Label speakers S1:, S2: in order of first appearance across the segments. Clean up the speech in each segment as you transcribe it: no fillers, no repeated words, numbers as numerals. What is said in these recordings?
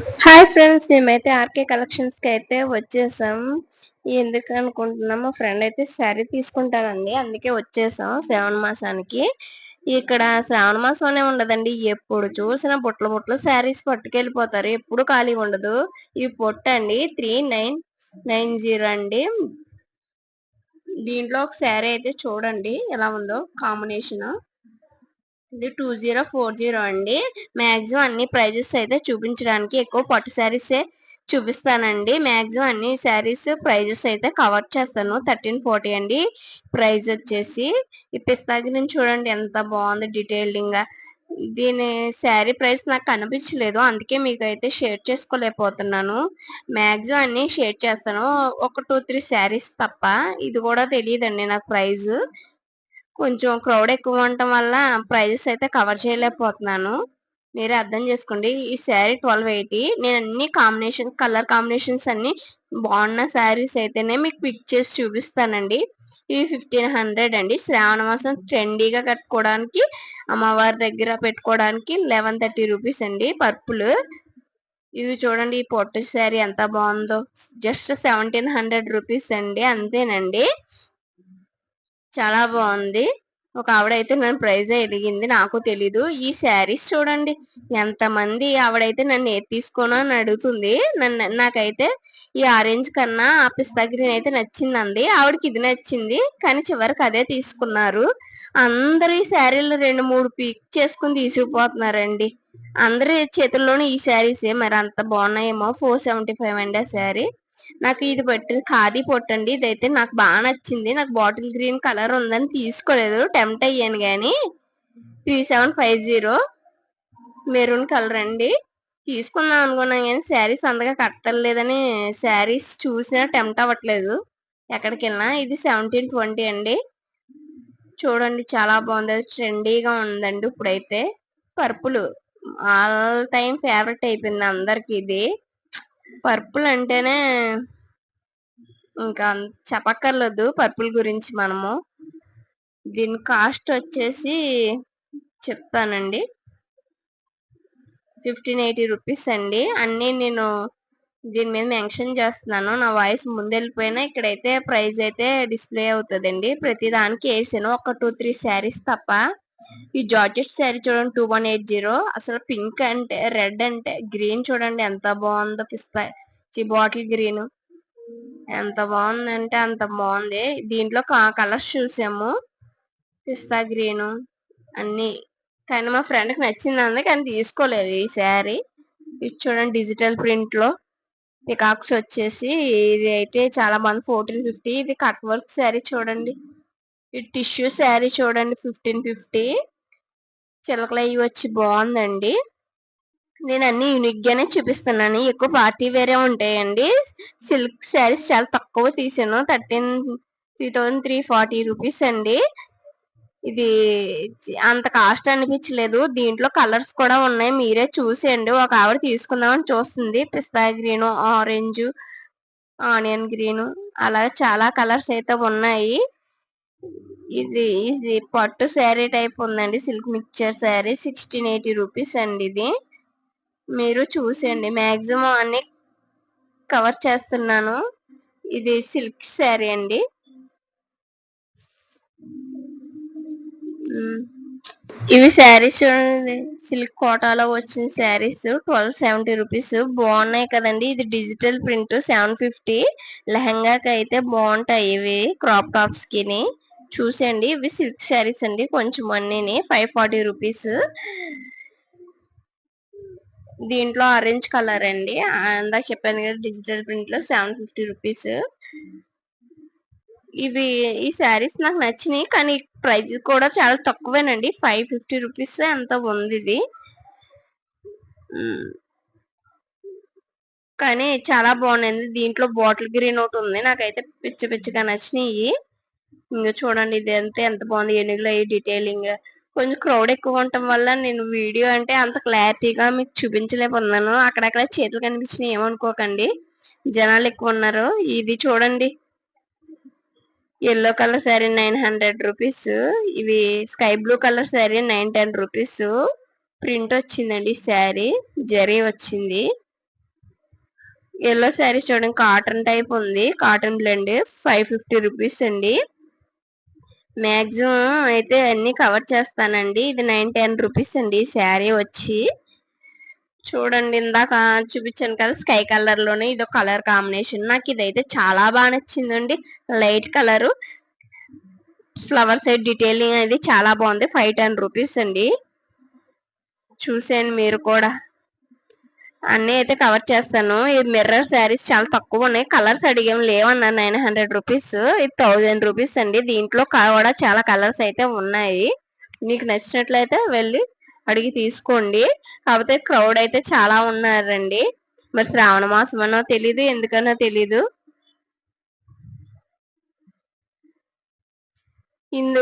S1: Hi friends, మేమైతే RK collections కి అయితే వచ్చేసాం. ఎందుకు అనుకుంటున్నాం, మా ఫ్రెండ్ అయితే శారీ తీసుకుంటానండి, అందుకే వచ్చేసాం శ్రావణ మాసానికి. ఇక్కడ శ్రావణ మాసం అనే ఉండదండి, ఎప్పుడు చూసినా బుట్టలు బుట్టలు శారీస్ పట్టుకెళ్ళిపోతారు, ఎప్పుడు ఖాళీగా ఉండదు. ఇవి పొట్టండి 3990 అండి. దీంట్లో ఒక శారీ అయితే చూడండి ఎలా ఉందో కాంబినేషన్. ఇది 2040 అండి. మాక్సిమం అన్ని ప్రైజెస్ అయితే చూపించడానికి ఎక్కువ పట్టు శారీస్ చూపిస్తానండి. మాక్సిమం అన్ని శారీస్ ప్రైజెస్ అయితే కవర్ చేస్తాను. 1340 అండి ప్రైస్ వచ్చేసి. ఈ పిస్తా గ్రీన్ చూడండి ఎంత బాగుంది డీటెయిలింగ్ గా. దీని శారీ ప్రైస్ నాకు కనిపించలేదు, అందుకే మీకు అయితే షేర్ చేసుకోలేకపోతున్నాను. మాక్సిమం అన్ని షేర్ చేస్తాను, ఒక 2-3 శారీస్ తప్ప. ఇది కూడా తెలియదండి నాకు ప్రైస్. కొంచెం క్రౌడ్ ఎక్కువ ఉండటం వల్ల ప్రైజెస్ అయితే కవర్ చేయలేకపోతున్నాను, మీరే అర్థం చేసుకోండి. ఈ శారీ 1280. నేను అన్ని కలర్ కాంబినేషన్స్ అన్ని బాగున్న శారీస్ అయితేనే మీకు పిక్ చేసి చూపిస్తానండి. ఇవి 1500 అండి. శ్రావణ మాసం ట్రెండీగా కట్టుకోవడానికి, అమ్మవారి దగ్గర పెట్టుకోవడానికి 1130 రూపీస్ అండి. పర్పుల్. ఇవి చూడండి, ఈ పొట్టు శారీ ఎంత బాగుందో, జస్ట్ 1700 రూపీస్ అండి, అంతేనండి. చాలా బాగుంది. ఒక ఆవిడైతే నన్ను ప్రైజ్ అడిగింది, నాకు తెలీదు. ఈ శారీస్ చూడండి ఎంత మంది, ఆవిడైతే నన్ను ఏది తీసుకోను అని అడుగుతుంది. నాకైతే ఈ ఆరెంజ్ కన్నా ఆ పిస్తా గ్రీన్ అయితే నచ్చిందండి. ఆవిడకి ఇది నచ్చింది, కానీ చివరికి అదే తీసుకున్నారు. అందరు ఈ శారీలు 2-3 పీక్ చేసుకుని తీసుకుపోతున్నారండి. అందరి చేతుల్లోనూ ఈ శారీసే, మరి అంత బాగున్నాయేమో. 475 అండి ఆ శారీ. నాకు ఇది పట్టింది ఖాదీ పొట్టండి. ఇదైతే నాకు బాగా నచ్చింది. నాకు బాటిల్ గ్రీన్ కలర్ ఉందని తీసుకోలేదు, టెంప్ట్ అయ్యాను గాని. 3750 మెరూన్ కలర్ అండి. తీసుకుందాం అనుకున్నాను కానీ శారీస్ అంతగా కట్టలేదని శారీస్ చూసినా టెంప్ట్ అవ్వట్లేదు ఎక్కడికి వెళ్ళినా. ఇది 1720 అండి. చూడండి చాలా బాగుంది, ట్రెండీగా ఉందండి ఇప్పుడైతే. పర్పుల్ ఆల్ టైమ్ ఫేవరెట్ అయిపోయింది అందరికి. ఇది పర్పుల్ అంటేనే ఇంకా చెప్పక్కర్లేదు పర్పుల్ గురించి మనము. దీని కాస్ట్ వచ్చేసి చెప్తానండి, 1580 రూపీస్ అండి. అన్ని నేను దీని మీద మెన్షన్ చేస్తున్నాను, నా వాయిస్ ముందెళ్ళిపోయినా ఇక్కడైతే ప్రైస్ అయితే డిస్ప్లే అవుతుందండి. ప్రతి దానికి వేసాను, ఒక 2-3 శారీస్ తప్ప. ఈ జార్జెట్ శారీ చూడండి 2180. అసలు పింక్ అంటే, రెడ్ అంటే, గ్రీన్ చూడండి ఎంత బాగుందో. పిస్తా బాటిల్ గ్రీన్ ఎంత బాగుందంటే అంత బాగుంది. దీంట్లో కలర్స్ చూసాము, పిస్తా గ్రీన్ అన్ని. కానీ మా ఫ్రెండ్ కి నచ్చింది కానీ తీసుకోలేదు ఈ శారీ. ఇది చూడండి డిజిటల్ ప్రింట్ లో పికాక్స్ వచ్చేసి. ఇది అయితే చాలా మంది 1450. ఇది కట్ వర్క్ శారీ చూడండి. ఈ టిష్యూ శారీ చూడండి 1550. చిలకలు అవి వచ్చి బాగుందండి. నేను అన్ని యూనిక్ గానే చూపిస్తున్నాను, ఎక్కువ పార్టీ వేరే ఉంటాయండి. సిల్క్ శారీస్ చాలా తక్కువ తీసాను, 3340 రూపీస్ అండి. ఇది అంత కాస్ట్ అనిపించలేదు. దీంట్లో కలర్స్ కూడా ఉన్నాయి, మీరే చూసేయండి. ఒక ఆవిడ తీసుకుందామని చూస్తుంది, పిస్తా గ్రీన్, ఆరెంజ్, ఆనియన్ గ్రీన్, అలా చాలా కలర్స్ అయితే ఉన్నాయి. ఇది పట్టు శారీ టైప్ ఉందండి, సిల్క్ మిక్చర్ శారీ 1680 రూపీస్ అండి. ఇది మీరు చూసేయండి, మాక్సిమం అన్ని కవర్ చేస్తున్నాను. ఇది సిల్క్ శారీ అండి. ఇవి శారీస్ చూడండి, సిల్క్ కోటాలో వచ్చిన శారీస్ 1270 రూపీస్. బాగున్నాయి కదండి. ఇది డిజిటల్ ప్రింట్ 750. లెహంగాకి అయితే బాగుంటాయి ఇవి, క్రాప్ టాప్స్ కి. చూసేయండి, ఇవి సిల్క్ శారీస్ అండి, కొంచెం అన్ని 540 రూపీస్. దీంట్లో ఆరెంజ్ కలర్ అండి, ఇందాక చెప్పాను కదా డిజిటల్ ప్రింట్ లో 750 రూపీస్. ఈ శారీస్ నాకు నచ్చినాయి, కానీ ప్రైస్ కూడా చాలా తక్కువేనండి, 550 రూపీస్ అంత ఉంది ఇది. కానీ చాలా బాగున్నాయి. దీంట్లో బాటిల్ గ్రీన్ ఒకటి ఉంది, నాకైతే పిచ్చి పిచ్చిగా నచ్చినాయి. ఇంకా చూడండి, ఇది అంతే ఎంత బాగుంది, ఏనుగులో ఈ డీటెయిలింగ్. కొంచెం క్రౌడ్ ఎక్కువ ఉండటం వల్ల నేను వీడియో అంటే అంత క్లారిటీగా మీకు చూపించలేకపోతున్నాను. అక్కడక్కడ చేతులు కనిపించినాయి, ఏమనుకోకండి, జనాలు ఎక్కువ ఉన్నారు. ఇది చూడండి, ఎల్లో కలర్ శారీ 900 రూపీస్. ఇవి sky blue colour sari 910 rupees. Print వచ్చిందండి శారీ, జరీ వచ్చింది. ఎల్లో శారీస్ చూడండి, కాటన్ టైప్ ఉంది, కాటన్ బ్లెండ్, 550 రూపీస్ అండి. మాక్సిమం అయితే అన్ని కవర్ చేస్తానండి. ఇది 910 రూపీస్ అండి శారీ వచ్చి. చూడండి, ఇందాక చూపించాను కదా స్కై కలర్ లోనే ఇదో కలర్ కాంబినేషన్. నాకు ఇదైతే చాలా బాగా నచ్చిందండి. Light colour, flower side detailing అనేది చాలా బాగుంది. 510 రూపీస్ అండి. చూసేయండి మీరు కూడా. అన్ని అయితే కవర్ చేస్తాను. ఈ మిర్రర్ శారీస్ చాలా తక్కువ ఉన్నాయి. కలర్స్ అడిగాం, లేవన్నారు. 900 రూపీస్, ఇది 1000 రూపీస్ అండి. దీంట్లో కూడా చాలా కలర్స్ అయితే ఉన్నాయి. మీకు నచ్చినట్లయితే వెళ్ళి అడిగి తీసుకోండి. కాకపోతే క్రౌడ్ అయితే చాలా ఉన్నారండి. మరి శ్రావణ మాసం అనో తెలీదు, ఎందుకనో తెలీదు.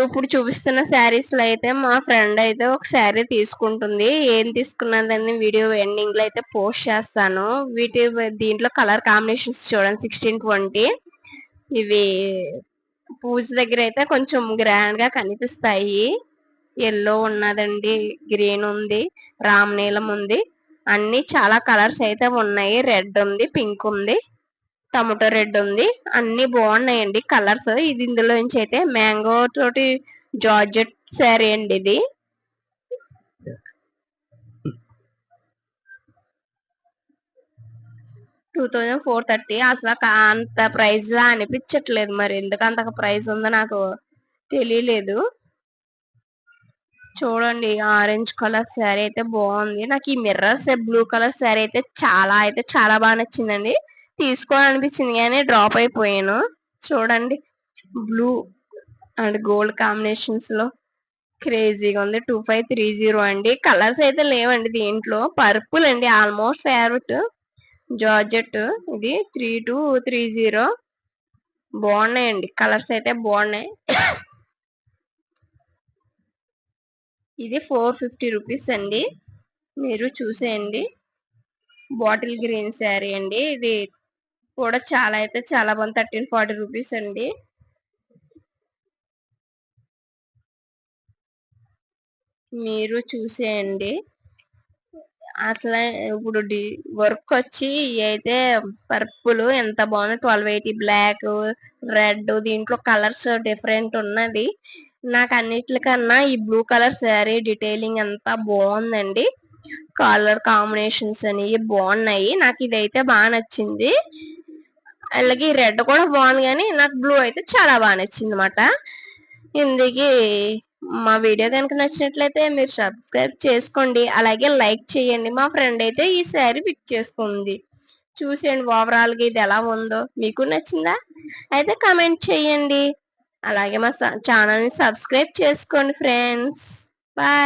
S1: ఇప్పుడు చూపిస్తున్న శారీస్ లో అయితే మా ఫ్రెండ్ అయితే ఒక శారీ తీసుకుంటుంది. ఏం తీసుకున్నదని వీడియో ఎండింగ్ లో అయితే పోస్ట్ చేస్తాను. దీంట్లో కలర్ కాంబినేషన్స్ చూడండి, 1620. ఇవి పూజ దగ్గర అయితే కొంచెం గ్రాండ్ గా కనిపిస్తాయి. ఎల్లో ఉన్నదండి, గ్రీన్ ఉంది, రామనీలం ఉంది, అన్ని చాలా కలర్స్ అయితే ఉన్నాయి. రెడ్ ఉంది, పింక్ ఉంది, టమాటో రెడ్ ఉంది, అన్ని బాగున్నాయండి కలర్స్. ఇది ఇందులో నుంచి అయితే మ్యాంగో తోటి జార్జెట్ శారీ అండి ఇది. $2430. అసలు అంత ప్రైస్ లా అనిపించట్లేదు. మరి ఎందుకు అంత ప్రైస్ ఉందో నాకు తెలియలేదు. చూడండి, ఆరెంజ్ కలర్ శారీ అయితే బాగుంది. నాకు ఈ మిర్రర్స్ బ్లూ కలర్ శారీ అయితే చాలా బాగా నచ్చిందండి. తీసుకోవాలనిపించింది కానీ డ్రాప్ అయిపోయాను. చూడండి, బ్లూ అండ్ గోల్డ్ కాంబినేషన్స్ లో క్రేజీగా ఉంది. 2530 అండి. కలర్స్ అయితే లేవండి దీంట్లో. పర్పుల్ అండి, ఆల్మోస్ట్ ఫేవరెట్ జార్జెట్. ఇది 3230. బాగున్నాయండి, కలర్స్ అయితే బాగున్నాయి. ఇది 450 రూపీస్ అండి. మీరు చూసేయండి. బాటిల్ గ్రీన్ శారీ అండి. ఇది కూడా చాలా బాగుంది. 1340 రూపీస్ అండి. మీరు చూసేయండి. అసలు ఇప్పుడు వర్క్ వచ్చి అయితే పర్పుల్ ఎంత బాగుంది. 1280. బ్లాక్, రెడ్, దీంట్లో కలర్స్ డిఫరెంట్ ఉన్నది. నాకు అన్నిటికన్నా ఈ బ్లూ కలర్ శారీ డీటెయిలింగ్ అంతా బాగుందండి. కలర్ కాంబినేషన్స్ అనేవి బాగున్నాయి. నాకు ఇదైతే బాగా నచ్చింది. అలాగే రెడ్ కూడా బాగుంది, కానీ నాకు బ్లూ అయితే చాలా బాగా నచ్చింది అనమాట. ఇందుకి మా వీడియో కనుక నచ్చినట్లయితే మీరు సబ్స్క్రైబ్ చేసుకోండి, అలాగే లైక్ చేయండి. మా ఫ్రెండ్ అయితే ఈ శారీ పిక్ చేసుకుంది. చూసేయండి ఓవరాల్ గా ఇది ఎలా ఉందో. మీకు నచ్చిందా అయితే కామెంట్ చేయండి. అలాగే మా ఛానల్ ని సబ్స్క్రైబ్ చేసుకోండి ఫ్రెండ్స్. బాయ్.